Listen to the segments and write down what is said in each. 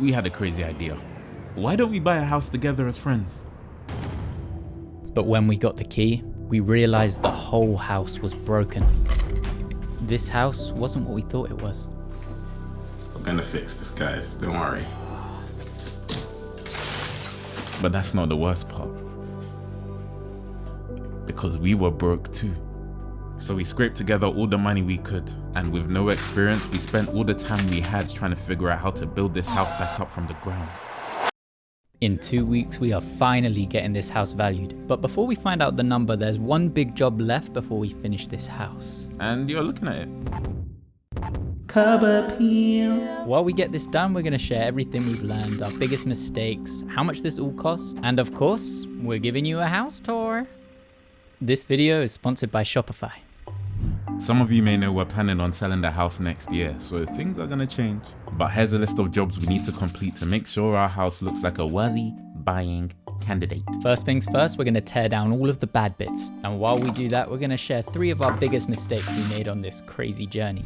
we had a crazy idea. Why don't we buy a house together as friends? But when we got the key, we realized the whole house was broken. This house wasn't what we thought it was. We're gonna fix this, guys, don't worry. But that's not the worst part. Because we were broke too. So we scraped together all the money we could, and with no experience, we spent all the time we had trying to figure out how to build this house back up from the ground. In 2 weeks, we are finally getting this house valued. But before we find out the number, there's one big job left before we finish this house. And you're looking at it. Curb Appeal. While we get this done, we're going to share everything we've learned, our biggest mistakes, how much this all costs, and of course, we're giving you a house tour. This video is sponsored by Shopify. Some of you may know we're planning on selling the house next year, so things are gonna change. But here's a list of jobs we need to complete to make sure our house looks like a worthy buying candidate. First things first, we're gonna tear down all of the bad bits. And while we do that, we're gonna share 3 of our biggest mistakes we made on this crazy journey.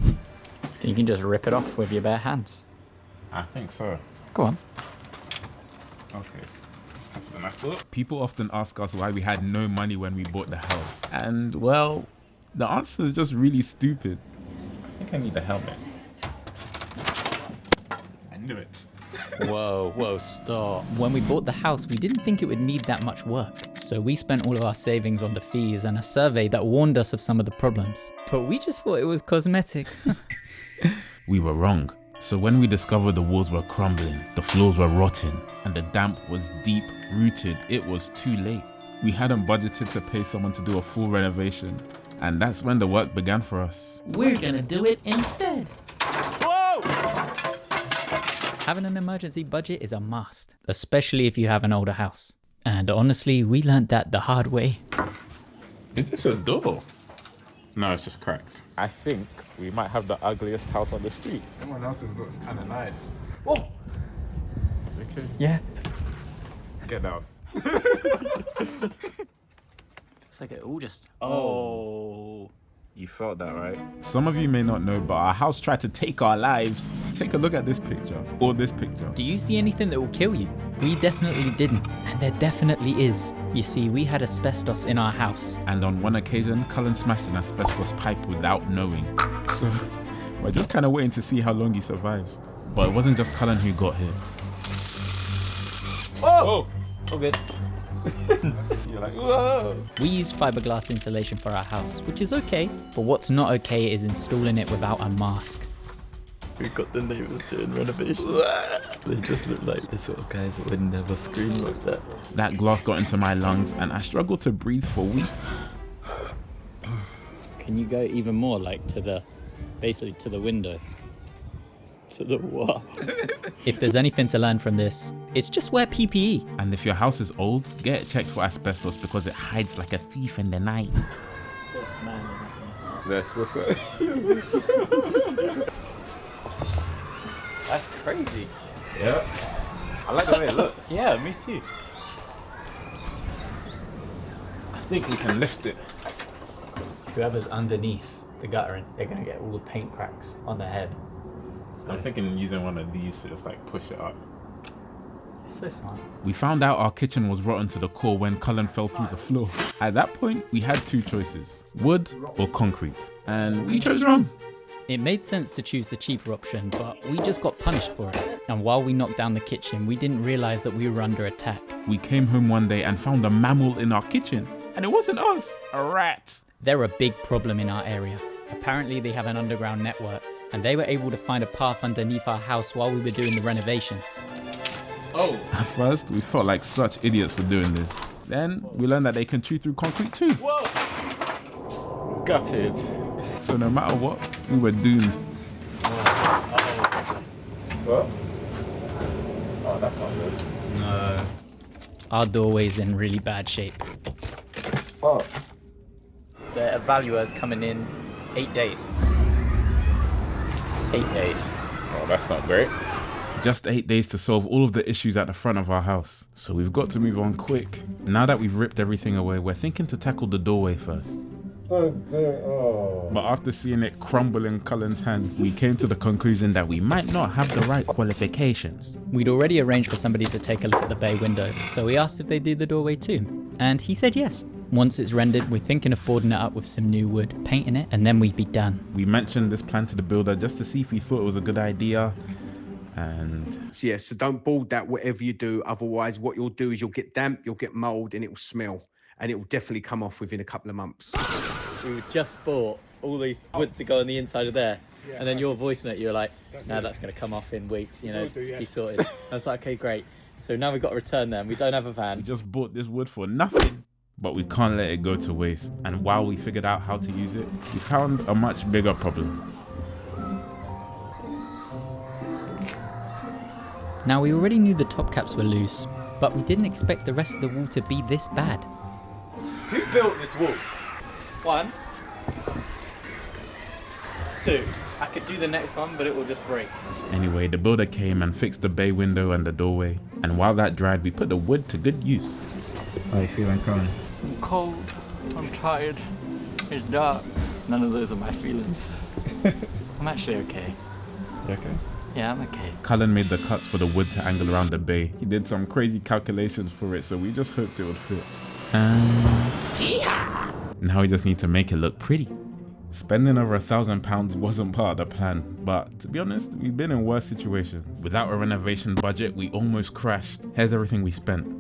You can just rip it off with your bare hands. I think so. Go on. Okay. It's tougher than I thought. People often ask us why we had no money when we bought the house. And well, the answer is just really stupid. I think I need a helmet. I knew it. Whoa, stop. When we bought the house, we didn't think it would need that much work. So we spent all of our savings on the fees and a survey that warned us of some of the problems. But we just thought it was cosmetic. We were wrong. So when we discovered the walls were crumbling, the floors were rotten, and the damp was deep rooted, it was too late. We hadn't budgeted to pay someone to do a full renovation. And that's when the work began for us. We're gonna do it instead. Whoa! Having an emergency budget is a must, especially if you have an older house. And honestly, we learned that the hard way. Is this a door? No, it's just cracked. I think we might have the ugliest house on the street. Someone else's looks kind of nice. Whoa! Okay. Yeah. Get down. Looks like it all just... Oh. You felt that, right? Some of you may not know, but our house tried to take our lives. Take a look at this picture, or this picture. Do you see anything that will kill you? We definitely didn't, and there definitely is. You see, we had asbestos in our house. And on one occasion, Cullen smashed an asbestos pipe without knowing. So, we're just kind of waiting to see how long he survives. But it wasn't just Cullen who got hit. Oh! All good. You're like, whoa! We used fiberglass insulation for our house, which is okay, but what's not okay is installing it without a mask. We got the neighbours doing renovation. They just look like the sort of guys that would never scream like that. That glass got into my lungs and I struggled to breathe for weeks. Can you go even more, like basically to the window? To the what? If there's anything to learn from this, it's just wear PPE. And if your house is old, get it checked for asbestos because it hides like a thief in the night. Still smiling at me. That's the same. That's crazy. Yeah. I like the way it looks. Yeah, me too. I think we can lift it. Whoever's underneath the guttering, they're gonna get all the paint cracks on their head. So I'm thinking using one of these to just like push it up. It's so smart. We found out our kitchen was rotten to the core when Cullen fell through the floor. At that point, we had 2 choices, wood or concrete. And we chose wrong. It made sense to choose the cheaper option, but we just got punished for it. And while we knocked down the kitchen, we didn't realize that we were under attack. We came home one day and found a mammal in our kitchen. And it wasn't us, a rat. They're a big problem in our area. Apparently they have an underground network, and they were able to find a path underneath our house while we were doing the renovations. Oh. At first, we felt like such idiots for doing this. Then, we learned that they can chew through concrete too. Whoa! Gutted. So no matter what, we were doomed. What? Oh, that's not good. No. Our doorway's in really bad shape. Oh. The evaluator's coming in 8 days. 8 days. Oh, that's not great. Just 8 days to solve all of the issues at the front of our house. So we've got to move on quick. Now that we've ripped everything away, we're thinking to tackle the doorway first. But after seeing it crumble in Cullen's hands, we came to the conclusion that we might not have the right qualifications. We'd already arranged for somebody to take a look at the bay window, so we asked if they'd do the doorway too. And he said yes. Once it's rendered, we're thinking of boarding it up with some new wood, painting it, and then we'd be done. We mentioned this plan to the builder just to see if he thought it was a good idea. And So don't board that whatever you do. Otherwise, what you'll do is you'll get damp, you'll get mold, and it will smell. And it will definitely come off within a couple of months. We just bought all these wood to go on the inside of there. And then your voice note, you were like, no, that's going to come off in weeks, you know, be sorted. I was like, okay, great. So now we've got to return them. We don't have a we van. just bought this wood for nothing. But we can't let it go to waste. And while we figured out how to use it, we found a much bigger problem. Now, we already knew the top caps were loose, but we didn't expect the rest of the wall to be this bad. Who built this wall? 1, 2. I could do the next one, but it will just break. Anyway, the builder came and fixed the bay window and the doorway. And while that dried, we put the wood to good use. How are you feeling, Colin? I'm cold. I'm tired. It's dark. None of those are my feelings. I'm actually okay. You okay? Yeah, I'm okay. Cullen made the cuts for the wood to angle around the bay. He did some crazy calculations for it, so we just hoped it would fit. Now we just need to make it look pretty. Spending over £1,000 wasn't part of the plan, but to be honest, we've been in worse situations. Without a renovation budget, we almost crashed. Here's everything we spent.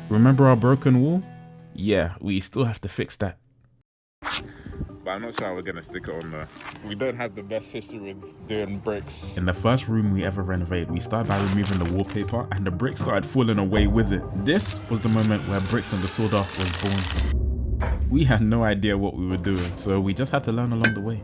Remember our broken wall? Yeah, we still have to fix that. But I'm not sure how we're gonna stick it on there. We don't have the best history with doing bricks. In the first room we ever renovated, we started by removing the wallpaper and the bricks started falling away with it. This was the moment where Bricks and the Sawdust was born. We had no idea what we were doing, so we just had to learn along the way.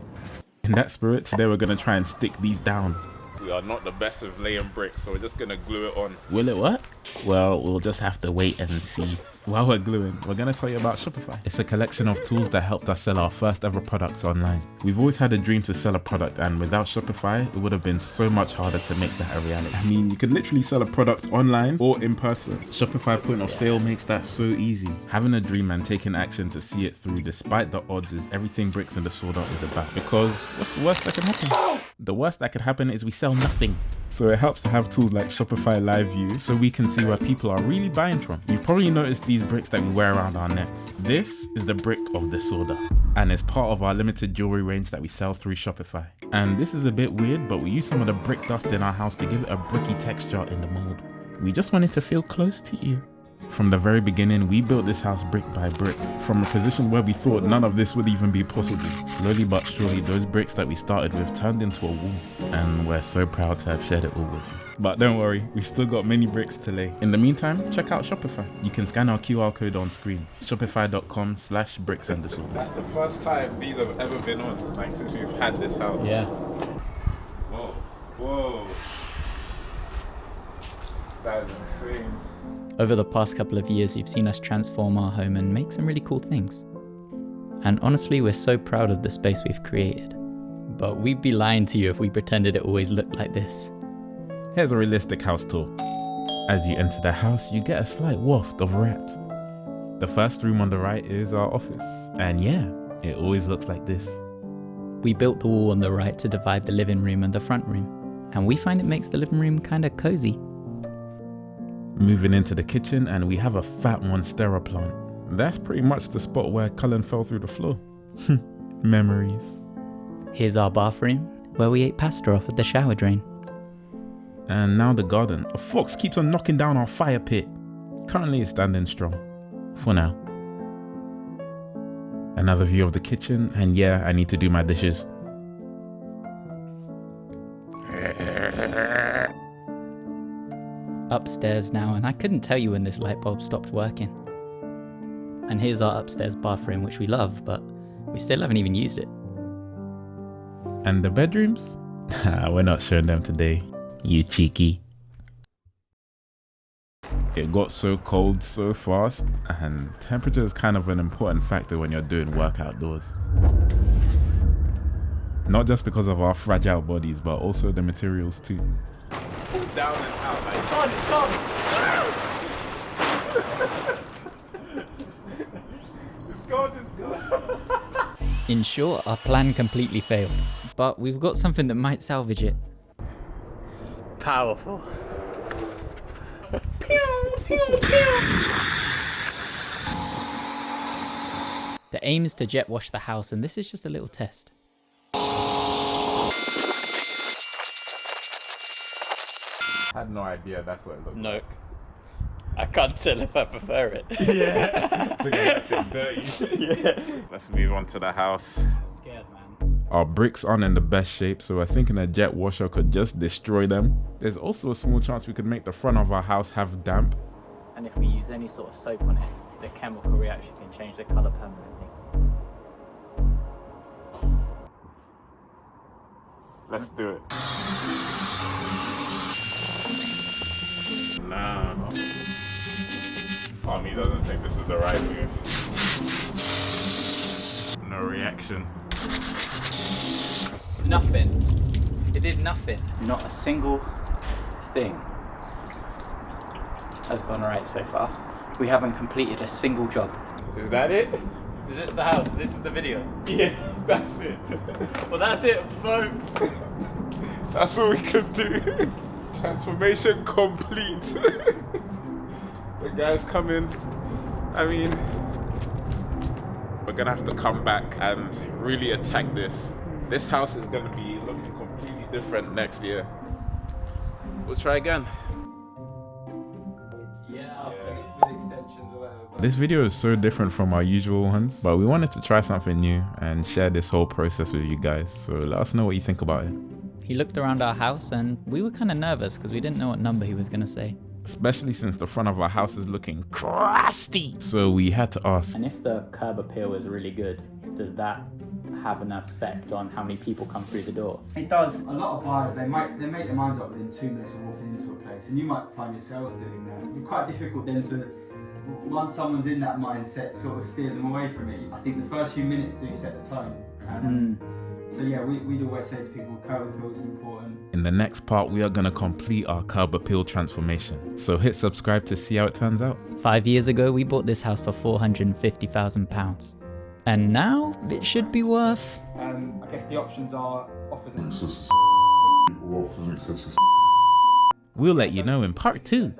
In that spirit, today we're gonna try and stick these down. We are not the best with laying bricks, so we're just gonna glue it on. Will it work? Well, we'll just have to wait and see. While we're gluing, we're gonna tell you about Shopify. It's a collection of tools that helped us sell our first ever products online. We've always had a dream to sell a product, and without Shopify, it would have been so much harder to make that a reality. I mean, you could literally sell a product online or in person. Shopify point of sale makes that so easy. Having a dream and taking action to see it through despite the odds is everything Bricks and the Sawdust is about. Because what's the worst that can happen? The worst that could happen is we sell nothing. So it helps to have tools like Shopify Live View so we can see where people are really buying from. You've probably noticed these bricks that we wear around our necks. This is the brick of the Sawdust, and it's part of our limited jewelry range that we sell through Shopify. And this is a bit weird, but we use some of the brick dust in our house to give it a bricky texture in the mold. We just wanted to feel close to you. From the very beginning, we built this house brick by brick, from a position where we thought none of this would even be possible. Slowly but surely, those bricks that we started with turned into a wall, and we're so proud to have shared it all with you. But don't worry, we still got many bricks to lay. In the meantime, check out Shopify. You can scan our QR code on screen, shopify.com/bricksandthesawdust. That's the first time these have ever been on, like since we've had this house. Yeah. Whoa, whoa. That is insane. Over the past couple of years, you've seen us transform our home and make some really cool things. And honestly, we're so proud of the space we've created. But we'd be lying to you if we pretended it always looked like this. Here's a realistic house tour. As you enter the house, you get a slight waft of rat. The first room on the right is our office. And yeah, it always looks like this. We built the wall on the right to divide the living room and the front room. And we find it makes the living room kinda cozy. Moving into the kitchen, and we have a fat monstera plant. That's pretty much the spot where Cullen fell through the floor. Memories. Here's our bathroom, where we ate pasta off of the shower drain. And now the garden. A fox keeps on knocking down our fire pit. Currently it's standing strong. For now. Another view of the kitchen, and yeah, I need to do my dishes. Upstairs now, and I couldn't tell you when this light bulb stopped working. And here's our upstairs bathroom, which we love, but we still haven't even used it. And the bedrooms? We're not showing them today, you cheeky. It got so cold so fast, and temperature is kind of an important factor when you're doing work outdoors. Not just because of our fragile bodies, but also the materials too. Down and out, like, it's on! It's gone! In short, our plan completely failed, but we've got something that might salvage it. Powerful. The aim is to jet wash the house, and this is just a little test. I had no idea that's what it looked No. I can't tell if I prefer it. Let's move on to the house. I'm scared, man. Our bricks aren't in the best shape, so we're thinking a jet washer could just destroy them. There's also a small chance we could make the front of our house have damp. And if we use any sort of soap on it, the chemical reaction can change the colour permanently. Let's do it. Nah. Army doesn't think this is the right move. No reaction. Nothing. It did nothing. Not a single thing has gone right so far. We haven't completed a single job. Is that it? Is this the house? This is the video. Yeah, that's it. Well, that's it, folks. That's all we can do. Transformation complete. The guys come in. I mean, we're gonna have to come back and really attack this. This house is gonna be looking completely different next year. We'll try again. This video is so different from our usual ones, but we wanted to try something new and share this whole process with you guys. So let us know what you think about it. He looked around our house and we were kind of nervous because we didn't know what number he was going to say. Especially since the front of our house is looking crusty. So we had to ask. And if the curb appeal is really good, does that have an effect on how many people come through the door? It does. A lot of buyers, they make their minds up within 2 minutes of walking into a place, and you might find yourself doing that. It's quite difficult then to, once someone's in that mindset, sort of steer them away from it. I think the first few minutes do set the tone. So yeah, we'd always say to people, curb appeal is important. In the next part, we are going to complete our curb appeal transformation. So hit subscribe to see how it turns out. 5 years ago, we bought this house for £450,000. And now it should be worth... I guess the options are offers and We'll let you know in part 2.